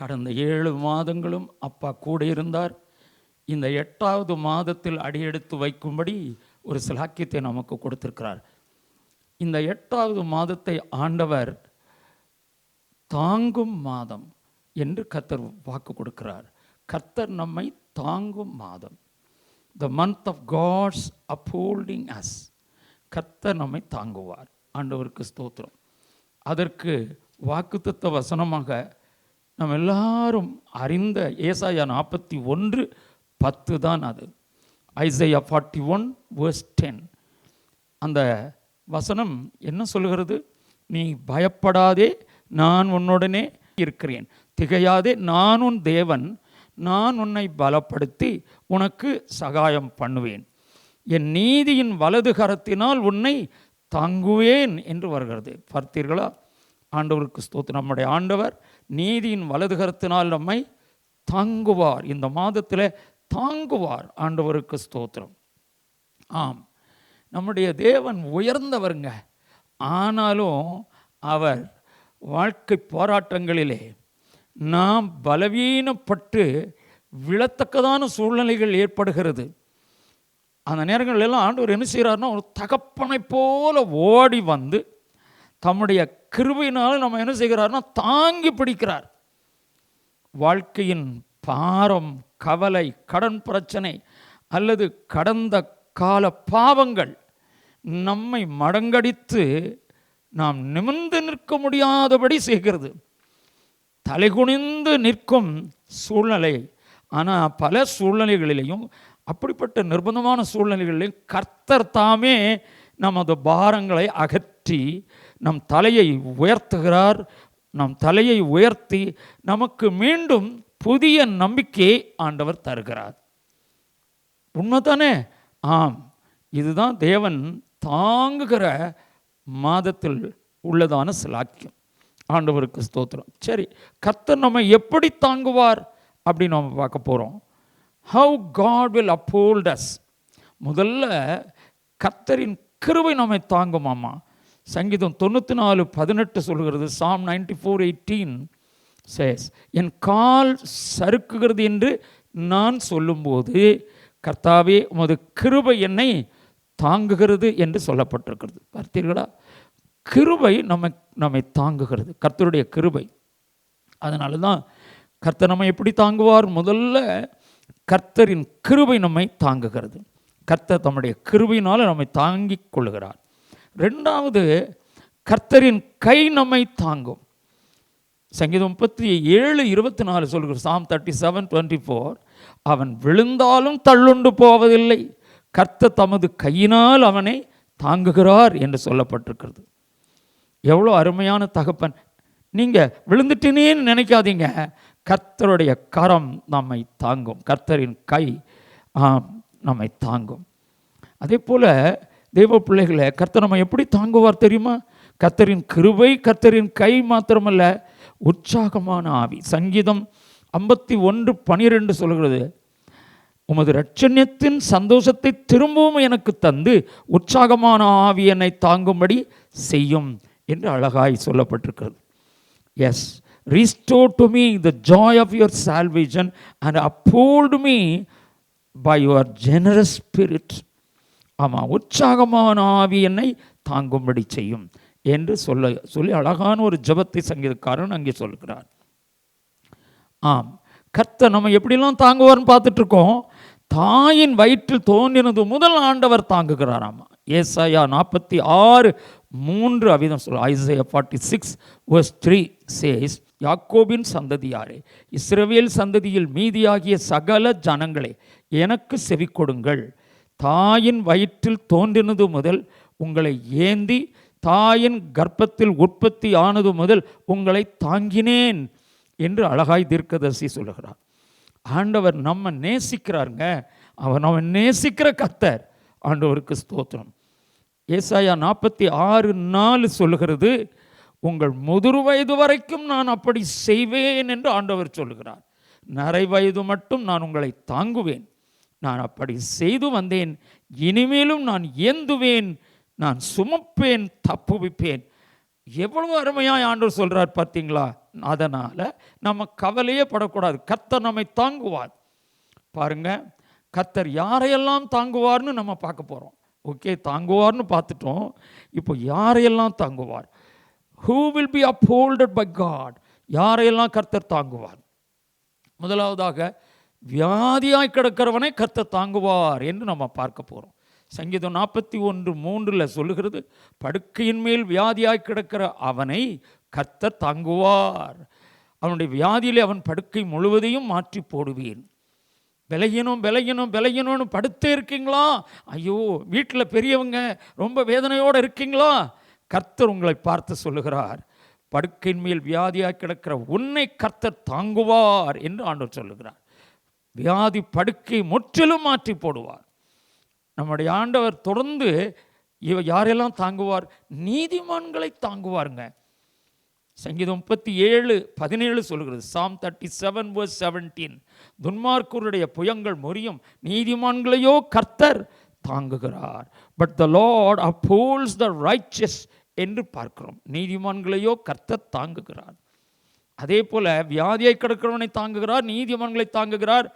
கடந்த 7 மாதங்களும் அப்பா கூட இருந்தார். இந்த 8வது மாதத்தில் அடியெடுத்து வைக்கும்படி ஒரு சிலாக்கியத்தை நமக்கு கொடுத்திருக்கிறார். இந்த 8வது மாதத்தை ஆண்டவர் தாங்கும் மாதம் என்று கர்த்தர் வாக்கு கொடுக்கிறார். கர்த்தர் நம்மை தாங்கும் மாதம். The month of God's upholding us. கர்த்தர் நம்மை தாங்குவார். ஆண்டவருக்கு ஸ்தோத்திரம். அதற்கு வாக்குத்தத்த வசனமாக நம்ம எல்லாரும் அறிந்த ஏசாயா 41:10 தான் அது. ஐசையா 41:10. அந்த வசனம் என்ன சொல்கிறது? நீ பயப்படாதே, நான் உன்னுடனே இருக்கிறேன். திகையாதே, நான் உன் தேவன். நான் உன்னை பலப்படுத்தி உனக்கு சகாயம் பண்ணுவேன். என் நீதியின் வலது கரத்தினால் உன்னை தாங்குவேன் என்று வருகிறது. பார்த்தீர்களா? ஆண்டவருக்கு ஸ்தோத்திரம். நம்முடைய ஆண்டவர் நீதியின் வலது கரத்தினால் நம்மை தாங்குவார். இந்த மாதத்தில் தாங்குவார். ஆண்டவருக்கு ஸ்தோத்திரம். ஆம், நம்முடைய தேவன் உயர்ந்தவருங்க. ஆனாலும் அவர் வாழ்க்கை போராட்டங்களிலே நாம் பலவீனப்பட்டு விழத்தக்கதான சூழ்நிலைகள் ஏற்படுகிறது. அந்த நேரங்கள் எல்லாம் ஆண்டவர் என்ன செய்கிறார்னா, ஒரு தகப்பனை போல ஓடி வந்து தம்முடைய கிருபையினால் நம்ம என்ன செய்கிறார்னா தாங்கி பிடிக்கிறார். வாழ்க்கையின் பாரம், கவலை, கடன் பிரச்சனை அல்லது கடந்த கால பாவங்கள் நம்மை மடங்கடித்து நாம் நிமிர்ந்து நிற்க முடியாதபடி செய்கிறது. தலைகுனிந்து நிற்கும் சூழ்நிலை. ஆனால் பல சூழ்நிலைகளிலையும், அப்படிப்பட்ட நிர்பந்தமான சூழ்நிலைகளிலும் கர்த்தர் தாமே நமது பாரங்களை அகற்றி நம் தலையை உயர்த்துகிறார். நம் தலையை உயர்த்தி நமக்கு மீண்டும் புதிய நம்பிக்கையை ஆண்டவர் தருகிறார். உண்மைதானே? ஆம், இதுதான் தேவன் தாங்குகிற மாதத்தில் உள்ளதான சிலாக்கியம். ஆண்டவருக்கு ஸ்தோத்திரம். சரி, கர்த்தர் நம்மை எப்படி தாங்குவார் அப்படின்னு நம்ம பார்க்க போகிறோம். How God will uphold us. முதல்ல கர்த்தரின் கிருபை நம்மை தாங்குமாமா. சங்கீதம் 94:18 சொல்கிறது. Psalm 94:18 says, என் கால் சறுக்குகிறது என்று நான் சொல்லும்போது கர்த்தாவே உமது கிருபை என்னை தாங்குகிறது என்று சொல்லப்பட்டிருக்கிறது. பார்த்தீர்களா? கிருபை நம்மை தாங்குகிறது. கர்த்தருடைய கிருபை. அதனால தான் கர்த்தர் நம்மை எப்படி தாங்குவார்? முதல்ல கர்த்தரின் கிருபை நம்மை தாங்குகிறது. கர்த்தர் தம்முடைய கிருபையினால் நம்மை தாங்கிக் கொள்கிறார். 2வது, கர்த்தரின் கை நம்மை தாங்கும். சங்கீதம் 37:24 சொல்கிறார். Psalm 37:24, அவன் விழுந்தாலும் தள்ளுண்டு போவதில்லை, கர்த்தர் தமது கையினால் அவனை தாங்குகிறார் என்று சொல்லப்பட்டிருக்கிறது. எவ்வளோ அருமையான தகப்பன்! நீங்கள் விழுந்துட்டேனேன்னு நினைக்காதீங்க. கர்த்தருடைய கரம் நம்மை தாங்கும். கர்த்தரின் கை நம்மை தாங்கும். அதே போல் தெய்வ பிள்ளைகளை கர்த்தர் நம்ம எப்படி தாங்குவார் தெரியுமா? கர்த்தரின் கிருபை, கர்த்தரின் கை மாத்திரமல்ல, உற்சாகமான ஆவி. சங்கீதம் 51:12 சொல்கிறது. உமது இரட்சண்யத்தின் சந்தோஷத்தை திரும்பவும் எனக்கு தந்து உற்சாகமான ஆவி என்னை தாங்கும்படி செய்யும் என்று அழகாய் சொல்லப்பட்டிருக்கிறது. Yes, restore to me the joy of your salvation and uphold me by your generous spirit. ஆமாம், உற்சாகமான ஆவி என்னை தாங்கும்படி செய்யும் என்று சொல்லி அழகான ஒரு ஜெபத்தை சங்கீதக்காரன் அங்கே சொல்கிறார். ஆம், கர்த்தர் நம்ம எப்படிலாம் தாங்குவார்னு பார்த்துட்ருக்கோம். தாயின் வயிற்றில் தோன்றினது முதல் ஆண்டவர் தாங்குகிறாராமா. ஏசாயா 46:3 அவிதம் சொல்ல. Isaiah 46:3 says, யாக்கோபின் சந்ததியாரே, இஸ்ரவேல் சந்ததியில் மீதியாகிய சகல ஜனங்களே, எனக்கு செவி கொடுங்கள். தாயின் வயிற்றில் தோன்றினது முதல் உங்களை ஏந்தி, தாயின் கர்ப்பத்தில் உற்பத்தி ஆனது முதல் உங்களை தாங்கினேன் என்று அழகாய் தீர்க்கதரிசி சொல்லுகிறார். ஆண்டவர் நம்ம நேசிக்கிறாருங்க. அவர் நம்ம நேசிக்கிற கர்த்தர். ஆண்டவருக்கு ஸ்தோத்திரம். ஏசாயா 46:4 சொல்லுகிறது, உங்கள் முதிர் வயது வரைக்கும் நான் அப்படி செய்வேன் என்று ஆண்டவர் சொல்லுகிறார். நரை வயது மட்டும் நான் உங்களை தாங்குவேன். நான் அப்படி செய்து வந்தேன், இனிமேலும் நான் ஏந்துவேன், நான் சுமப்பேன், தப்புவிப்பேன் எவ்வளவு அருமையாக ஆண்டவர் சொல்கிறார் பார்த்தீங்களா? அதனால் நம்ம கவலையே படக்கூடாது. கர்த்தர் நம்மை தாங்குவார். பாருங்க, கர்த்தர் யாரையெல்லாம் தாங்குவார்னு நம்ம பார்க்க போகிறோம். ஓகே, தாங்குவார்னு பார்த்துட்டோம். இப்போ யாரையெல்லாம் தாங்குவார்? Who will be upholded by God? யாரையெல்லாம் கர்த்தர் தாங்குவார்? முதலாவதாக வியாதியாய் கிடக்கிறவனை கர்த்தர் தாங்குவார் என்று நம்ம பார்க்க போகிறோம். சங்கீதம் 41:3 சொல்லுகிறது, படுக்கையின் மேல் வியாதியாய் கிடக்கிற அவனை கர்த்தர் தாங்குவார். அவனுடைய வியாதியிலே அவன் படுக்கை முழுவதையும் மாற்றி போடுவேன். விலகினோன்னு படுத்தே இருக்கீங்களா? ஐயோ, வீட்டில் பெரியவங்க ரொம்ப வேதனையோடு இருக்கீங்களா? கர்த்தர் உங்களை பார்த்து சொல்லுகிறார், படுக்கையின் மேல் வியாதியாக கிடக்கிற உன்னை கர்த்தர் தாங்குவார் என்று ஆண்டவர் சொல்லுகிறார். வியாதி படுக்கை முற்றிலும் மாற்றி போடுவார். நம்முடைய ஆண்டவர் தொடர்ந்து யாரெல்லாம் தாங்குவார்? நீதிமான்களை தாங்குவாருங்க. சங்கீதம் 37:17 சொல்கிறது, Psalm 37:17, துன்மார்க்கருடைய புயங்கள் முறியும், நீதிமான்களையோ கர்த்தர் தாங்குகிறார். But the Lord upholds the righteous என்று பார்க்கிறோம். நீதிமான்களையோ கர்த்தர் தாங்குகிறார். அதே போல வியாதியை கிடக்கிறவனை தாங்குகிறார், நீதிமான்களை தாங்குகிறார்.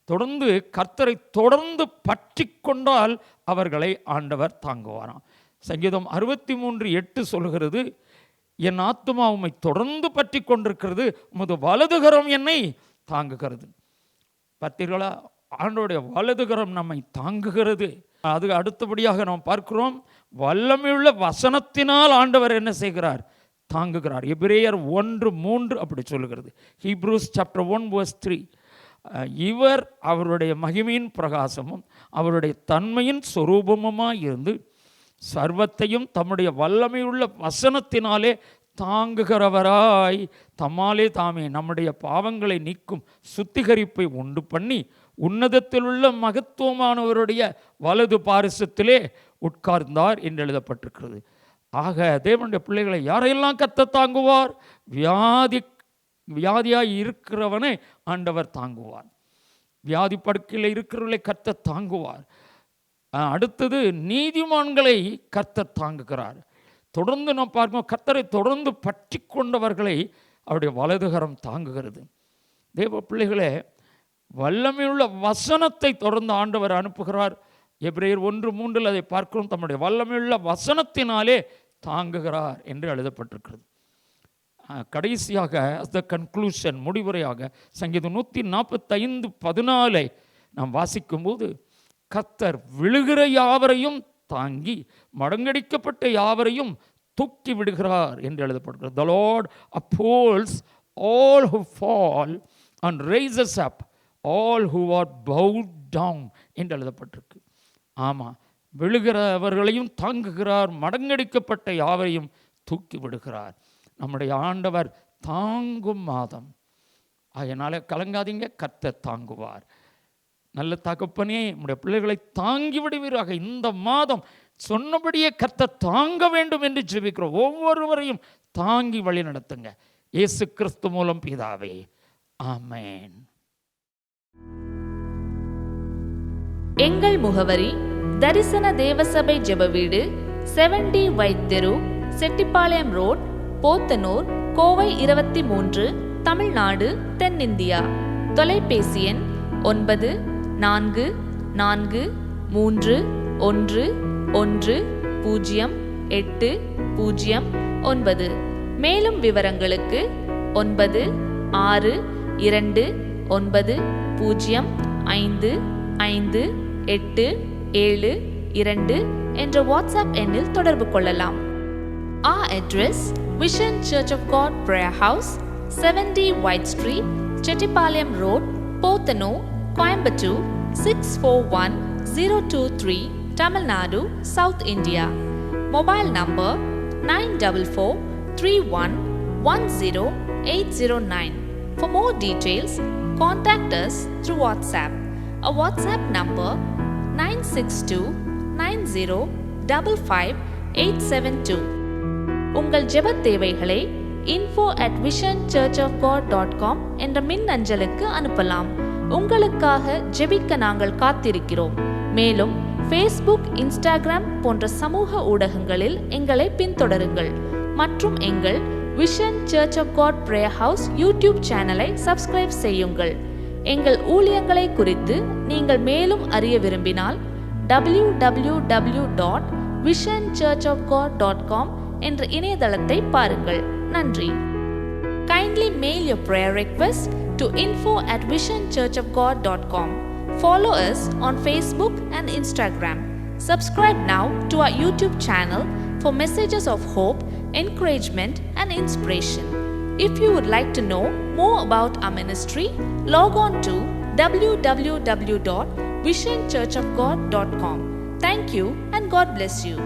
தொடர்ந்து கர்த்தரை தொடர்ந்து பற்றி கொண்டால் அவர்களை ஆண்டவர் தாங்குவாராம். சங்கீதம் 63:8 சொல்கிறது, என் ஆத்துமா உம்மை தொடர்ந்து பற்றி கொண்டிருக்கிறது, உமது வலதுகரம் என்னை தாங்குகிறது. பார்த்தீர்களா? ஆண்டவருடைய வலதுகரம் நம்மை தாங்குகிறது. அது அடுத்தபடியாக நாம் பார்க்கிறோம், வல்லமையுள்ள வசனத்தினால் ஆண்டவர் என்ன செய்கிறார்? தாங்குகிறார். எபிரேயர் 1:3 அப்படி சொல்லுகிறது. ஹீப்ரூஸ் சாப்டர் 1:3, இவர் அவருடைய மகிமையின் பிரகாசமும் அவருடைய தன்மையின் சொரூபமுமாய் இருந்து சர்வத்தையும் தம்முடைய வல்லமையுள்ள வசனத்தினாலே தாங்குகிறவராய் தம்மாலே தாமே நம்முடைய பாவங்களை நீக்கும் சுத்திகரிப்பை உண்டு பண்ணி உன்னதத்தில் உள்ள மகத்துவமானவருடைய வலது பாரிசத்திலே உட்கார்ந்தார் என்று எழுதப்பட்டிருக்கிறது. ஆக தேவனுடைய பிள்ளைகளை யாரையெல்லாம் கர்த்தர் தாங்குவார்? வியாதியாய் இருக்கிறவனை ஆண்டவர் தாங்குவார். வியாதி படுக்கையில் இருக்கிறவர்களை கர்த்தர் தாங்குவார். அடுத்தது நீதிமான்களை கர்த்தர் தாங்குகிறார். தொடர்ந்து நாம் பார்க்கணும், கர்த்தரை தொடர்ந்து பற்றி கொண்டவர்களை அவருடைய வலதுகரம் தாங்குகிறது. தேவ பிள்ளைகளே, வல்லமையுள்ள வசனத்தை தொடர்ந்து ஆண்டவர் அனுப்புகிறார். எபிரேயர் 1:3 அதை பார்க்கிறோம், தம்முடைய வல்லமையுள்ள வசனத்தினாலே தாங்குகிறார் என்று எழுதப்பட்டிருக்கிறது. கடைசியாக த கன்க்ளூஷன், முடிவுரையாக சங்கீதம் 145:14 நாம் வாசிக்கும்போது, கர்த்தர் விழுகிற யாவரையும் தாங்கி மடங்கடிக்கப்பட்ட யாவரையும் தூக்கி விடுகிறார் என்று எழுதப்படுகிறது. The Lord upholds all who fall and raises up all who are bowed down என்று எழுதப்பட்டிருக்கு. ஆமாம், விழுகிறவர்களையும் தாங்குகிறார், மடங்கடிக்கப்பட்ட யாவரையும் தூக்கி விடுகிறார். நம்முடைய ஆண்டவர் தாங்கும் மாதம். அதனால் கலங்காதீங்க, கர்த்தர் தாங்குவார். நல்ல தகப்பனே, நம்முடைய பிள்ளைகளை தாங்கி விடுவீராக. இந்த மாதம் சொன்னபடியே கர்த்தர் தாங்க வேண்டும் என்று ஜெபிக்கிறோம். ஒவ்வொருவரையும் தாங்கி வழி நடத்துங்க. இயேசு கிறிஸ்து மூலம் பிதாவே, ஆமென். எங்கள் முகவரி: தரிசன தேவசபை ஜெப வீடு, 70 வைட் தெரு, செட்டிப்பாளையம் ரோட், போத்தனூர், கோவை 23, தமிழ்நாடு, தென்னிந்தியா. தொலைபேசி எண் 9444111009. மேலும் விவரங்களுக்கு 9620555872 என்ற வாட்ஸ்அப் எண்ணில் தொடர்பு கொள்ளலாம். Our address: Vision Church of God Prayer House, 70 White Street, Chettipalayam Road, Pothano, Coimbatore 641023, Tamil Nadu, South India. Mobile number 9431100809. For more details, contact us through WhatsApp. Our WhatsApp number 9629055872. உங்கள் ஜெப தேவைகளை info@visionchurchofgod.com என்ற மின் அஞ்சலுக்கு அனுப்பலாம். உங்களுக்காக ஜெபிக்க நாங்கள் காத்திருக்கிறோம். மேலும் Facebook, Instagram போன்ற சமூக ஊடகங்களில் எங்களை பின்தொடருங்கள். மற்றும் எங்கள் vision church of God prayer house YouTube சேனலை சப்ஸ்கிரைப் செய்யுங்கள். எங்கள் ஊழியங்களை குறித்து நீங்கள் மேலும் அறிய விரும்பினால் www.visionchurchofgod.com என்ற இணையதளத்தை பாருங்கள். நன்றி. Kindly mail your prayer request to info@visionchurchofgod.com. Follow us on Facebook and Instagram. Subscribe now to our YouTube channel for messages of hope, encouragement and inspiration. If you would like to know more about our ministry, log on to www.visionchurchofgod.com. Thank you and God bless you.